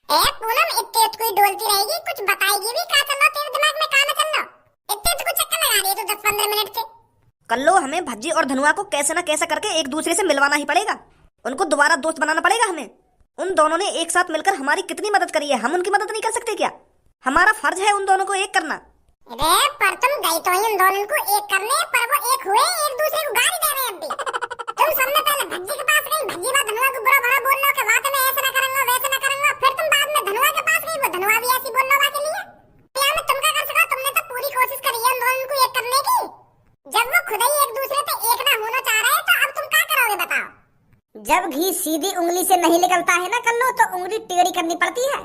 ए पूनम, इतने कोई डोलती रहेगी, कुछ बताएगी भी? कहाँ चल रहा तेरे दिमाग में, कहाँ ना चल रहा? इतने तो कुछ चक्कर लगा रही है तू 10-15 मिनट से। कल्लो हमें भज्जी और धनुआ को कैसे न कैसे करके एक दूसरे से मिलवाना ही पड़ेगा। उनको दोबारा दोस्त बनाना पड़ेगा हमें। उन दोनों ने एक साथ मिलकर हमारी कितनी मदद करी है, हम उनकी मदद नहीं कर सकते क्या? हमारा फर्ज है उन दोनों को एक करना। अरे पर तुम गई तो ही उन दोनों को एक करने, पर वो एक हुए, एक दूसरे को गाली दे रहे हैं अभी। तुम सबने पहले भज्जी के पास गई, भज्जी बा धनुआ को बुरा भला बोल लो कि वाह मैं ऐसा ना करूंगा वैसा ना करूंगा, फिर तुम बाद में धनुआ के पास गई, वो धनुआ भी ऐसी बोल लो के लिए। क्या मैं तुम क्या कर सका? तुमने तो पूरी कोशिश करी है उन दोनों को एक करने की। जब वो खुद ही एक दूसरे पे एक ना होना चाह रहे हैं तो अब तुम क्या करोगे बताओ? जब घी सीधी उंगली से नहीं निकलता है ना कल्लो, तो उंगली टेढ़ी करनी पड़ती है।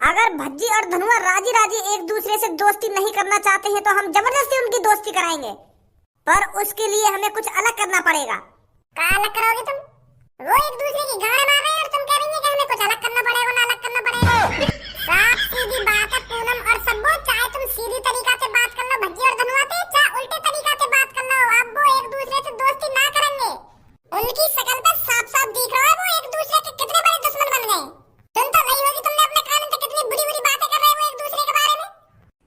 अगर भज्जी और धनुआ राजी राजी एक दूसरे से दोस्ती नहीं करना चाहते हैं तो हम जबरदस्ती उनकी दोस्ती कराएंगे, पर उसके लिए हमें कुछ अलग करना पड़ेगा। क्या अलग करोगे तुम? वो एक दूसरे की गाड़ मार रहे हैं और तुम कह रही है कि हमें कुछ अलग करना पड़ेगा, ना अलग करना पड़ेगा। साफ सीधी बात है पूनम और सब्बो, चाहे तुम सीधी तरीका से बात कर लो भज्जी और धनुआ से, चाहे उल्टे तरीका से बात कर लो, अब वो एक दूसरे से दोस्ती ना करेंगे। उनकी शकल पे साफ साफ दिख रहा है वो एक दूसरे के कितने बड़े दुश्मन बन गए। तुम तो नहीं होगी, तुमने अपने कान से कितनी बुरी बुरी बातें कर रहे हैं वो एक दूसरे के बारे में।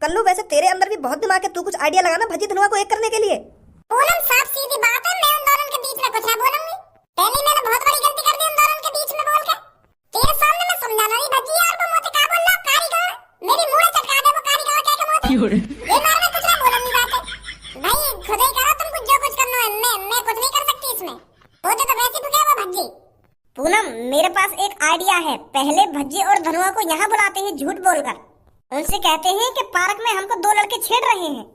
कल्लू वैसे तेरे अंदर भी बहुत दिमाग है, तू कुछ आइडिया लगाना भज्जी धनुआ को एक करने के लिए। पूनम साफ सीधी बात है, मैं उन दोनों के बीच में कुछ ना बोलूंगी। पहले मैंने बहुत बड़ी गलती कर दी उन दोनों के बीच में बोल के। तेरे सामने मैं समझाना नहीं भज्जी यार, वो मुझे क्या बोल रहा कारीगर, मेरी मुंह चटका दे वो कारीगर कह के मुझे। ये मारने कुछ ना बोलूंगी बातें भाई, खुद ही करो तुम कुछ जो कुछ करना है, मैं कुछ नहीं कर सकती इसमें। वो तो वैसे भी क्या वो भज्जी। पूनम मेरे पास एक आइडिया है, पहले भज्जी और धनुआ को यहाँ बुलाते हैं झूठ बोलकर। उनसे कहते हैं कि पार्क में हमको दो लड़के छेड़ रहे हैं,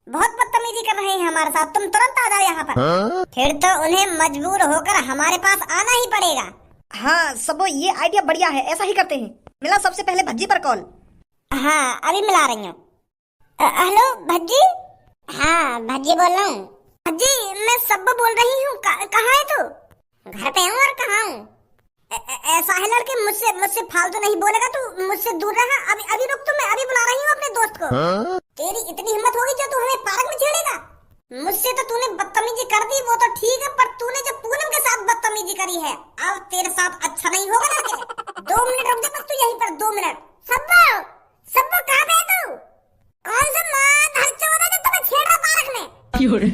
बहुत बदतमीजी कर रहे हैं हमारे साथ, तुम तुरंत आ जाओ यहाँ पर। फिर तो उन्हें मजबूर होकर हमारे पास आना ही पड़ेगा। हाँ सबो, ये आइडिया बढ़िया है, ऐसा ही करते हैं। मिला सबसे पहले भज्जी पर कॉल। हाँ अभी मिला रही हूँ। हेलो भज्जी। हाँ भज्जी बोल रहा हूँ। भज्जी मैं सब्बो बोल रही हूँ, कहाँ है तू? घर पे हूँ। और कहाँ हूँ? ऐसा है लड़के, मुझसे फालतू नहीं बोलेगा तू, मुझसे दूर रहा। अभी रुक, तो मैं अभी बुला रही हूँ अपने दोस्त को। तेरी इतनी हिम्मत होगी जो तू हमें पार्क में छेड़ेगा? मुझसे तो तूने बदतमीजी कर दी वो तो ठीक है, पर तूने जो पूनम के साथ बदतमीजी करी है, अब तेरे साथ अच्छा नहीं होगा लड़के। 2 मिनट रुक जा बस तू यहीं पर, 2 मिनट। सब्बो सब्बो कहाँ पे है तू? कौन सा माँ धर चौदह जो तुम्हें छेड़ रहा पार्क में? जो ये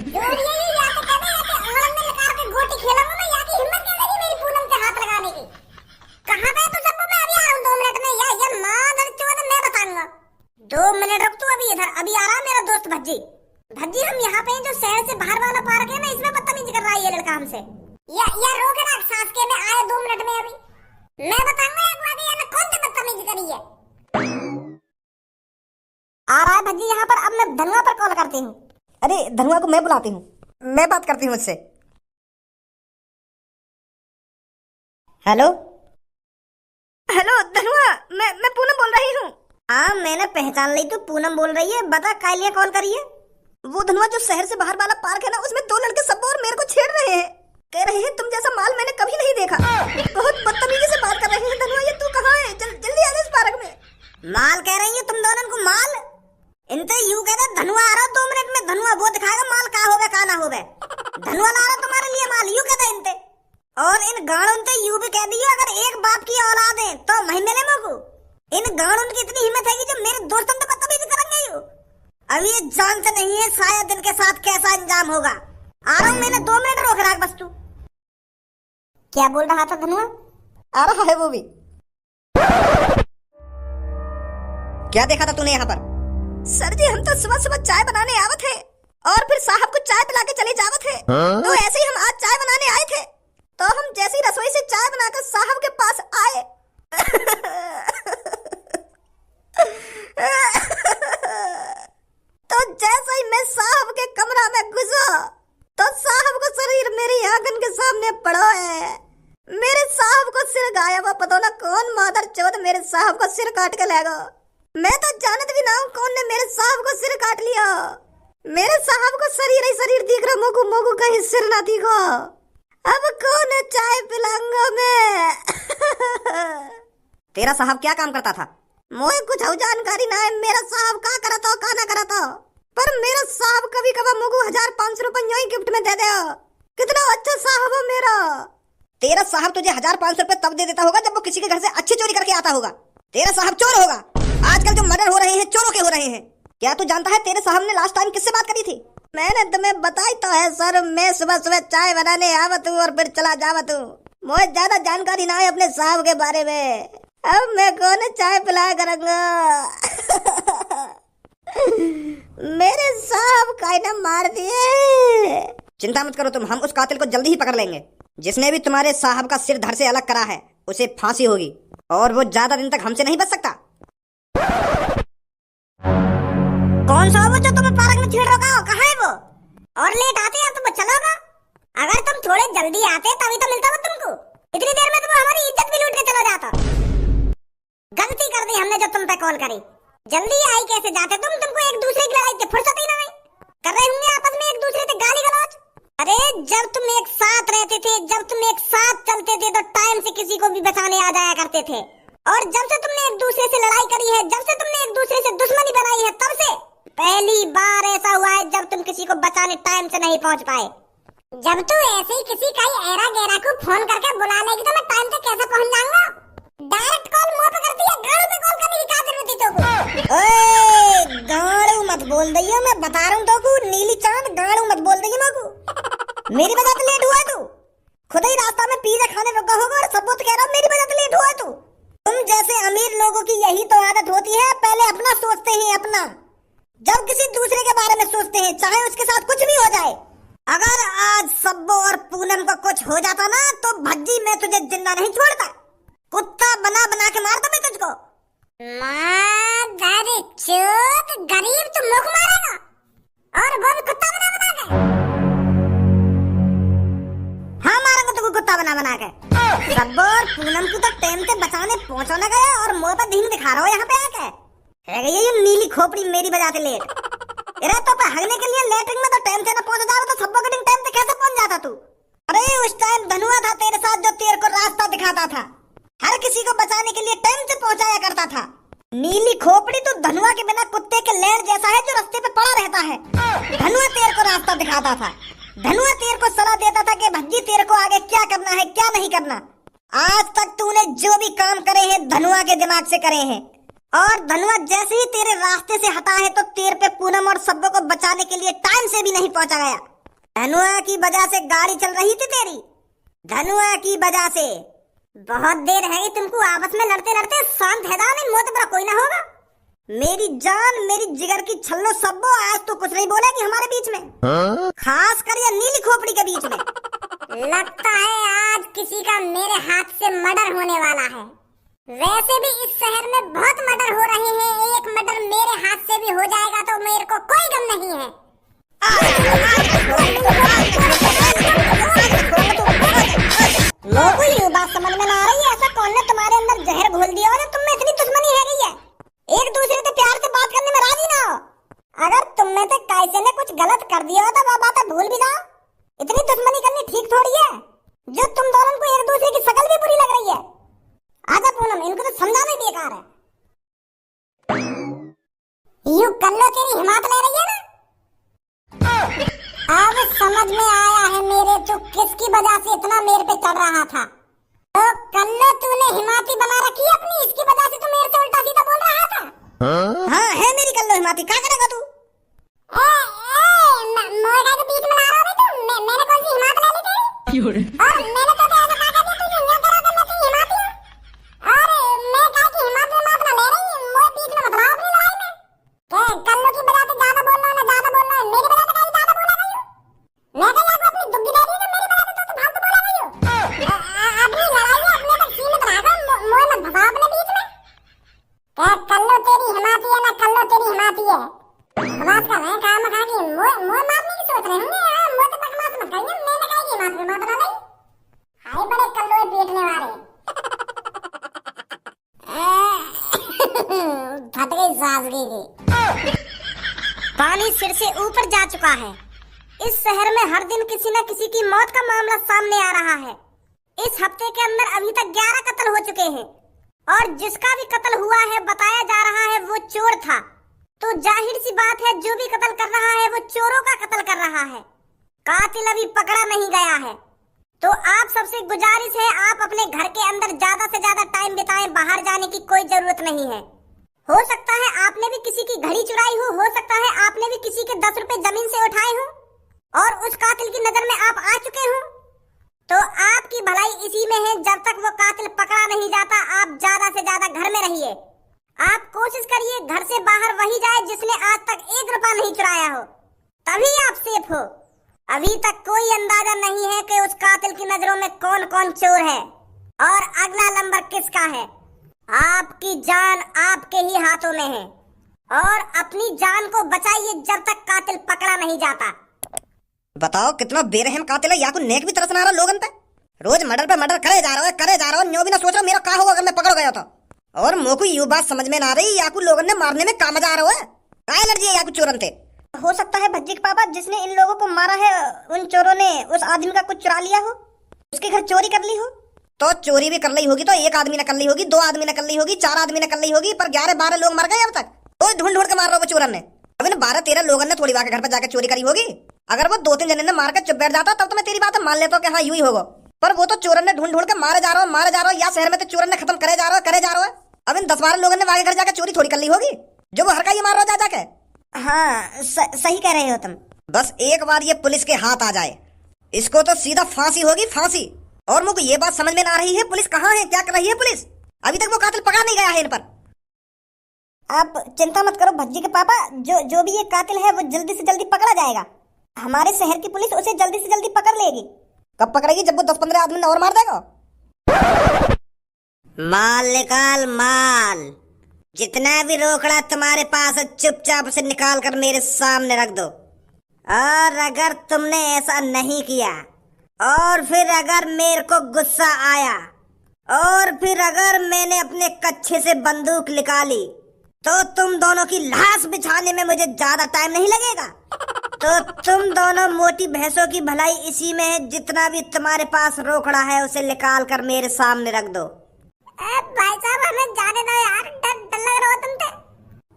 या तो कहते हैं कि आंगन में लगा के गोटी खेलूंगा मैं, या की हिम्मत कैसे मेरी पूनम पे हाथ लगाने की? कहाँ पे है तू सब्बो? मैं अभी आ रहा हूँ 2 मिनट में। या ये माँ धर चौदह मैं बताऊंगा। 2 मिनट रुक तू, अभी इधर अभी आ रहा मेरा दोस्त भज्जी। भज्जी हम यहाँ पे हैं, जो शहर से बाहर वाला पार्क है ना, इसमें बदतमीजी कर रहा है ये लड़का हमसे। या रोक रख सांस के, मैं आया 2 मिनट में अभी। मैं बताऊंगा एक बात, ये कौन सी बदतमीजी करी है। आ रहा है भज्जी यहाँ पर, अब मैं धनुआ पर कॉल करती हूँ। अरे धनुआ को मैं बुलाती हूँ, मैं बात करती हूँ उससे। हेलो हेलो धनुआ, मैं पूनम बोल रही हूँ। हाँ मैंने पहचान ली, तू पूनम बोल रही है, बता काय लिए कॉल करी है? वो धनुआ जो शहर से बाहर वाला पार्क है ना, उसमें 2 लड़के सब और मेरे को छेड़ रहे हैं। कह रहे हैं तुम जैसा माल मैंने कभी नहीं देखा। बहुत बदतमीजी से बात कर रहे हैं। धनुआ ये तू कहाँ है? जल्दी आ जा इस पार्क में। माल कह रही है तुम दोनों को? माल इनते यू कहते धनुआ आ रहा 2 मिनट में, धनुआ वो दिखाएगा माल का होवे का ना होवे। धनुआ ला रहा तुम्हारे लिए माल, यू कहते इनते। और इन गाड़ों ते यू भी कह दियो अगर एक बाप की औलाद है तो मही मिले मगू। इन गाड़ों की इतनी हिम्मत है कि जो मेरे दोस्तों से बदतमीजी करेंगे यू। अब ये जानते नहीं है शायद इनके साथ कैसा अंजाम होगा। आ रहा हूँ, मैंने 2 मिनट रोक रहा बस। तू क्या बोल रहा था धनुआ? आ रहा है वो भी। क्या देखा था तूने यहाँ पर? सर जी हम तो सुबह सुबह चाय बनाने आवत है और फिर साहब को चाय पिला के चले जावत है। तो ऐसे ही हम आज चाय बनाने आए थे, तो हम जैसे ही रसोई से चाय बनाकर साहब के पास आए तो जैसे ही मैं साहब के कमरा में घुसा तो साहब का शरीर मेरी आंगन के सामने पड़ा है। मेरे साहब को सिर गायब है, पता ना कौन मादर चौथ मेरे साहब को सिर काट के लेगा। मैं तो जानत भी ना हूँ कौन ने मेरे साहब को सिर काट लिया। मेरे साहब को शरीर ही शरीर दिख रहा, मोगू मोगू कहीं सिर ना दिखो। अब कौन चाय पिलाऊंगा मैं? तेरा साहब क्या काम करता था? मुझे कुछ जानकारी ना है मेरा साहब का करता हो का ना करता, पर मेरा साहब कभी कभी मुगु 1500 रुपये गिफ्ट में दे दे। कितना अच्छा साहब है मेरा। तेरा साहब तुझे 1500 रुपये तब दे देता होगा जब वो किसी के घर से अच्छी चोरी करके आता होगा। तेरा साहब चोर होगा। आजकल जो मर्डर हो रहे हैं चोरों के हो रहे हैं। क्या तू जानता है तेरे साहब ने लास्ट टाइम किससे बात करी थी? मैंने तुम्हें बताई तो है सर, मैं सुबह सुबह चाय बनाने आवत हूँ और फिर चला जावत हूँ। मुझे ज्यादा जानकारी ना है अपने साहब के बारे में। अब मैं कौन चाय पिलाया करूँगा। मेरे साहब का ना मार दिए। चिंता मत करो तुम, हम उस कातिल को जल्दी ही पकड़ लेंगे। जिसने भी तुम्हारे साहब का सिर धड़ से अलग करा है उसे फांसी होगी और वो ज्यादा दिन तक हमसे नहीं बच सकता। कौन सा वो जो तुम्हें पार्क में छेड़ रखा हो? कहाँ है वो? और लेट आते हैं तो चलोगा? अगर तुम थोड़े जल्दी आते तभी तो मिलता वो तुमको। इतनी देर में तुम हमारी इज्जत भी लूट के चला जाता। गलती कर दी हमने जो तुम पे कॉल करी। जल्दी आई कैसे जाते तुमको एक दूसरे की लड़ाई से फुर्सत ही नहीं। कर रहे होंगे आपस में एक दूसरे से गाली गलौज। अरे जब तुम एक साथ रहते थे, जब तुम एक साथ चलते थे तो टाइम से किसी को भी बचाने आ जाया करते थे। और जब से तुमने एक दूसरे से लड़ाई करी है, जब से तुमने एक दूसरे से दुश्मनी बनाई है, तब से पहली बार ऐसा हुआ है जब तुम किसी को बचाने टाइम से नहीं पहुंच पाए। जब तू ऐसे ही किसी का एरा गैरा को फोन करके बुला लेगी तो मैं टाइम पे कैसे पहुंच जाऊंगा? डायरेक्ट कॉल मुंह पे करती है, गाड़ू पे कॉल करने की क्या जरूरत थी तुमको? ओए गाड़ू मत बोल दइयो, मैं बता रहा हूं तोको। नीली चांद गाड़ू मत बोल दइयो मेरे को। मेरी वजह से लेट हुआ है तू। खुद ही रास्ता में पिज्जा खाने रुका होगा और सबूत कह रहा हूं मेरी वजह से लेट हुआ है तू। तुम जैसे अमीर लोगों की यही तो आदत होती है, पहले अपना सोचते हैं अपना, जब किसी दूसरे के बारे में सोचते हैं चाहे उसके साथ कुछ भी हो जाए। अगर आज सब्बो और पूनम को कुछ हो जाता ना तो भज्जी मैं तुझे जिंदा नहीं छोड़ता। कुत्ता बना बना के मारता मैं तुझको। मादर चोद, गरीब तू मुख मारेगा और वो भी कुत्ता बना बना के। हाँ मारूंगा तुझको कुत्ता बना बना के। सब्बो और पूनम को तो टाइम से बचाने पहुंचो ना गया और मुंह पर ढींग दिखा रहा हो यहाँ पे आके। है ये नीली खोपड़ी मेरी वजह से लेट। अरे तो हगने के लिए लेटरिन में तो टाइम से ना पहुंच जाओ तो सब्बो के टाइम से कैसे पहुंच जाता तू? अरे उस टाइम धनुआ था तेरे साथ जो तेरे को रास्ता दिखाता था, हर किसी को बचाने के लिए टाइम से पहुंचाया करता था। नीली खोपड़ी तो धनुआ के बिना कुत्ते के लेड़ जैसा है जो रास्ते पे पड़ा रहता है। धनुआ तेरे को रास्ता दिखाता था, धनुआ तेरे को सलाह देता था कि भज्जी तेरे को आगे क्या करना है क्या नहीं करना। आज तक तूने जो भी काम करे हैं धनुआ के दिमाग से करे हैं और धनुआ जैसे ही तेरे रास्ते से हटा है तो तेरे पे पूनम और सब्बो को बचाने के लिए टाइम से भी नहीं पहुंचा गया। धनुआ की वजह से गाड़ी चल रही थी तेरी, धनुआ की वजह से। बहुत देर है तुमको आपस में लड़ते लड़ते, शांत है जाओ, नहीं मोत बड़ा कोई ना होगा। मेरी जान मेरी जिगर की छल्लो सब्बो, आज तो कुछ नहीं बोलेगी हमारे बीच में, खास कर ये नीली खोपड़ी के बीच में। लगता है आज किसी का मेरे हाथ से मर्डर होने वाला है। वैसे भी इस शहर में बहुत मर्डर हो रहे हैं, एक मर्डर मेरे हाथ से भी हो जाएगा तो मेरे को कोई गम नहीं है। लोगों ये बात समझ में ना आ रही है, ऐसा कौन ने तुम्हारे अंदर जहर घोल दिया और तुम में इतनी दुश्मनी है गई है? एक दूसरे से प्यार से बात करने में राजी ना हो। अगर तुम में से कैसे ने कुछ गलत कर दिया हो तो वो बात भूल भी जाओ। इतनी दुश्मनी करनी ठीक थोड़ी है, जो तुम दोनों को एक दूसरे की शक्ल भी बुरी लग रही है। आजा पूनम, इनको तो समझाना ही बेकार है। यूं कर लो, तेरी हिम्मत ले रही है ना। अब समझ में आया है मेरे तू किसकी वजह से इतना मेरे पे चढ़ रहा था। तो कल्लो तूने हिमाती बना रखी है अपनी, इसकी वजह से तू मेरे से उल्टा सीधा बोल रहा था। हाँ है मेरी कल्लो हिमाती, क्या करेगा तू? मोएगा के बीच में ला रहा है तू। मैंने कौन सी हिम्मत ले ली तेरी? और मैंने तो ऐसा कहा था तू यूं करो तो मैं तेरी हिम्मत हूं। और मैं कहा कि हिम्मत में मात ना ले रही, मोए बीच में मत लाओ अपनी लड़ाई में। कल्लो की वजह से ज्यादा बोल रहा है, ज्यादा बोल रहा है, मेरी वजह से कहीं ज्यादा बोला नहीं हूं। मैं कहीं आपको अपनी दुग्गी दे दी तो मेरी वजह से तो फालतू बोला नहीं हूं। अपनी लड़ाई में अपने तक सीमित रखो, मोए मत भगा अपने बीच में। कल्लो तेरी हिम्मती है ना, कल्लो तेरी हिम्मती है। बात कर रहे हैं काम खा के, मोए मारने की सोच रहे होंगे। मोए तो बकवास मत करिए, मैंने कहा कि मात में मात ना लाई। हाय बड़े कल्लो पेटने वाले। फट गई सासगी की। पानी सिर से ऊपर जा चुका है। इस शहर में हर दिन किसी न किसी की मौत का मामला सामने आ रहा है। इस हफ्ते के अंदर अभी तक 11 कत्ल हो चुके हैं और जिसका भी कत्ल हुआ है बताया जा रहा है वो चोर था। तो जाहिर सी बात है जो भी कत्ल कर रहा है वो चोरों का कत्ल कर रहा है। कातिल अभी पकड़ा नहीं गया है। तो आप सबसे गुजारिश है, आप अपने घर के अंदर ज्यादा से ज्यादा टाइम बिताएं, बाहर जाने की कोई जरूरत नहीं है। हो सकता है आपने भी किसी की घड़ी चुराई हो सकता है आपने भी किसी के 10 रुपए जमीन से उठाए हो और उस कातिल की नजर में आप आ चुके हो। तो आपकी भलाई इसी में है, जब तक वो कातिल पकड़ा नहीं जाता आप ज्यादा से ज्यादा घर में रहिए। आप कोशिश करिए घर से बाहर वही जाए जिसने आज तक 1 रुपया नहीं चुराया हो, तभी आप सेफ हो। अभी तक कोई अंदाजा नहीं है कि उस कातिल की नजरों में कौन कौन चोर है और अगला नंबर किसका है। आपकी जान आपके ही हाथों में है और अपनी जान को बचाइए जब तक कातिल पकड़ा नहीं जाता। बताओ कितना बेरहम कातिल है, या को नेक भी तरस ना रहा लोगन पे। रोज मर्डर पे मर्डर करे जा रहा हो, न्यो भी ना सोच रहा मेरा क्या होगा अगर मैं पकड़ गया तो। और मोको ये बात समझ में ना रही, याकू लोगन ने मारने में काम जा रहा है, काय एलर्जी है याकू चोरन थे। हो सकता है भज्जी के पापा जिसने इन लोगों को मारा है उन चोरों ने उस आदमी का कुछ चुरा लिया हो, उसके घर चोरी कर ली हो। तो चोरी भी कर ली होगी तो एक आदमी ने कर ली होगी, 2 आदमी ने कर ली होगी, 4 आदमी ने कर ली होगी, पर 11-12 लोग मर गए अब तक। तो ढूंढ ढूंढ के मार रहा हो चोरन ने। अब इन 12-13 लोगों ने थोड़ी वाके घर पर जाकर चोरी करी होगी। अगर वो 2-3 जने ने मार के चुप बैठ जाता तब तो मैं तेरी बात मान लेता कि हाँ यूं ही होगा, पर वो तो चोरन ने ढूंढ ढूंढ के मारे जा रहा हो या शहर में तो चोरन ने खत्म करे जा रहा है। अब इन 10-12 लोगों ने वाके घर जाकर चोरी थोड़ी कर ली होगी जो वो हर का ही मार रहा जाके। हाँ सही कह रहे हो तुम। बस एक बार ये पुलिस के हाथ आ जाए, इसको तो सीधा फांसी होगी, फांसी। और मुझे ये बात समझ में ना रही है पुलिस कहाँ है, क्या कर रही है पुलिस। अभी तक वो कातिल पकड़ा नहीं गया है इन पर। आप चिंता मत करो भज्जी के पापा, जो भी ये कातिल है वो जल्दी से जल्दी पकड़ा जाएगा। हमारे शहर की पुलिस उसे जल्दी से जल्दी पकड़ लेगी। कब पकड़ेगी, जब वो 10-15 आदमी और मार देगा। माल निकाल, माल जितना भी रोकड़ा तुम्हारे पास है चुपचाप से निकाल कर मेरे सामने रख दो। और अगर तुमने ऐसा नहीं किया और फिर अगर मेरे को गुस्सा आया और फिर अगर मैंने अपने कच्छे से बंदूक निकाली तो तुम दोनों की लाश बिछाने में मुझे ज्यादा टाइम नहीं लगेगा। तो तुम दोनों मोटी भैंसों की भलाई इसी में है, जितना भी तुम्हारे पास रोकड़ा है उसे निकाल कर मेरे सामने रख दो। भाई साहब हमें जाने दो यार, डर लग रहा हो तुमसे।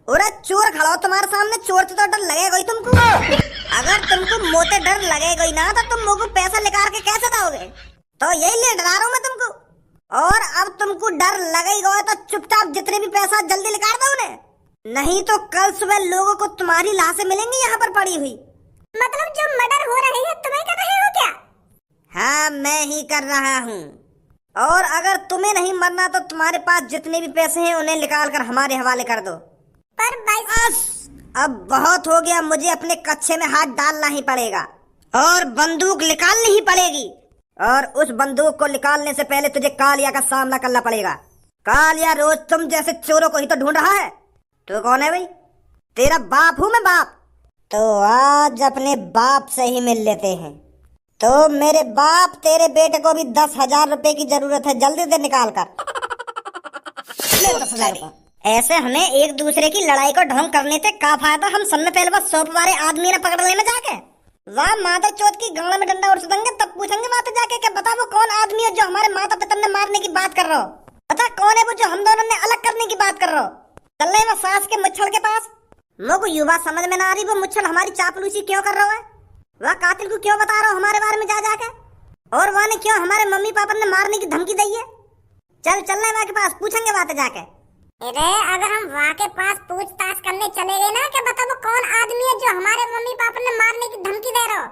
अरे चोर खड़ा हो तुम्हारे सामने, चोर से तो डर लगेगा ही तुमको। अगर तुमको मोटे डर लगेगा ही ना तो तुम मुझको पैसा निकाल के कैसे दोगे। तो यही लिए डरा रहा हूँ मैं तुमको। और अब तुमको डर लगेगा तो चुपचाप जितने भी पैसा जल्दी निकाल दो उन्हें, नहीं तो कल सुबह लोगों को तुम्हारी लाशें मिलेंगी यहाँ पर पड़ी हुई। मतलब जो मर्डर हो रहे हैं तुम्हें कर रहे हो क्या? हाँ मैं ही कर रहा हूँ। और अगर तुम्हें नहीं मरना तो तुम्हारे पास जितने भी पैसे हैं उन्हें निकाल कर हमारे हवाले कर दो। पर भाई बस अब बहुत हो गया, मुझे अपने कच्छे में हाथ डालना ही पड़ेगा और बंदूक निकालनी ही पड़ेगी। और उस बंदूक को निकालने से पहले तुझे कालिया का सामना करना पड़ेगा। कालिया रोज तुम जैसे चोरों को ही तो ढूंढ रहा है। तू कौन है भाई? तेरा बाप हूँ मैं, बाप। तो आज अपने बाप से ही मिल लेते हैं। तो मेरे बाप तेरे बेटे को भी 10,000 रुपए की जरूरत है, जल्दी से निकाल कर। 10,000 रुपए। ऐसे हमें एक दूसरे की लड़ाई को ढोंग करने से क्या फायदा, हम सब में पहले बस 100 वाले आदमी ने पकड़ लेना जाके। वाह माता चौथ की गांव में डंडा उड़ देंगे तब पूछेंगे वहां जाके कि बता वो कौन आदमी है जो हमारे माता पिता ने मारने की बात कर रहा हो, बता कौन है वो जो हम दोनों ने अलग करने की बात कर रहा हो। चल रहे वो सास के मुच्छड़ के पास। मुझको ये बात समझ में ना आ रही वो मुच्छड़ हमारी चापलूसी क्यों कर रहा है, वह कातिल को क्यों बता रहा हो हमारे बारे में जा जाके, और वह ने क्यों हमारे मम्मी पापा ने मारने की धमकी दी है। चल रहे वहाँ के पास पूछेंगे बातें जाके। अरे अगर हम वहाँ के पास पूछताछ करने चले गए ना कि बता वो कौन आदमी है जो हमारे मम्मी पापा ने मारने की धमकी दे रहा हो,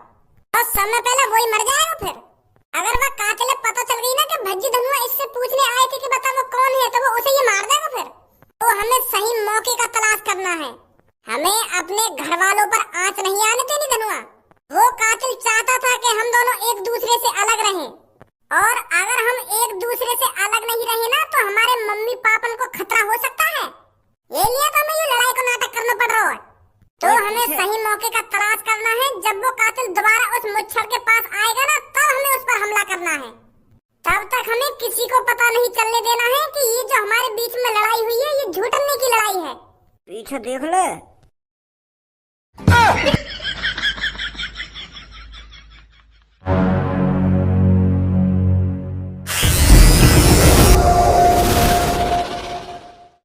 तो समय पहले वही मर जाएगा। फिर अगर वह कातिल पता चल गई ना कि भज्जी धनुआ इससे पूछने आए थे कि बता वो कौन है, तो वो उसे ये मार देगा। फिर तो हमें सही मौके का तलाश करना है, हमें अपने घर वालों पर आंच नहीं आने देनी। धनुआ वो कातिल चाहता था कि हम दोनों एक दूसरे से अलग रहें, और अगर हम एक दूसरे से अलग नहीं रहे ना तो हमारे मम्मी पापा को खतरा हो सकता है। ये लिए तो हमें ये लड़ाई को नाटक करना पड़ रहा है। तो हमें सही मौके का तलाश करना है, जब वो कातिल दोबारा उस मुच्छड़ के पास आएगा ना तब हमें उस पर हमला करना है। तब तक हमें किसी को पता नहीं चलने देना है कि ये जो हमारे बीच में लड़ाई हुई है ये झूठने की लड़ाई है। पीछे देख ले।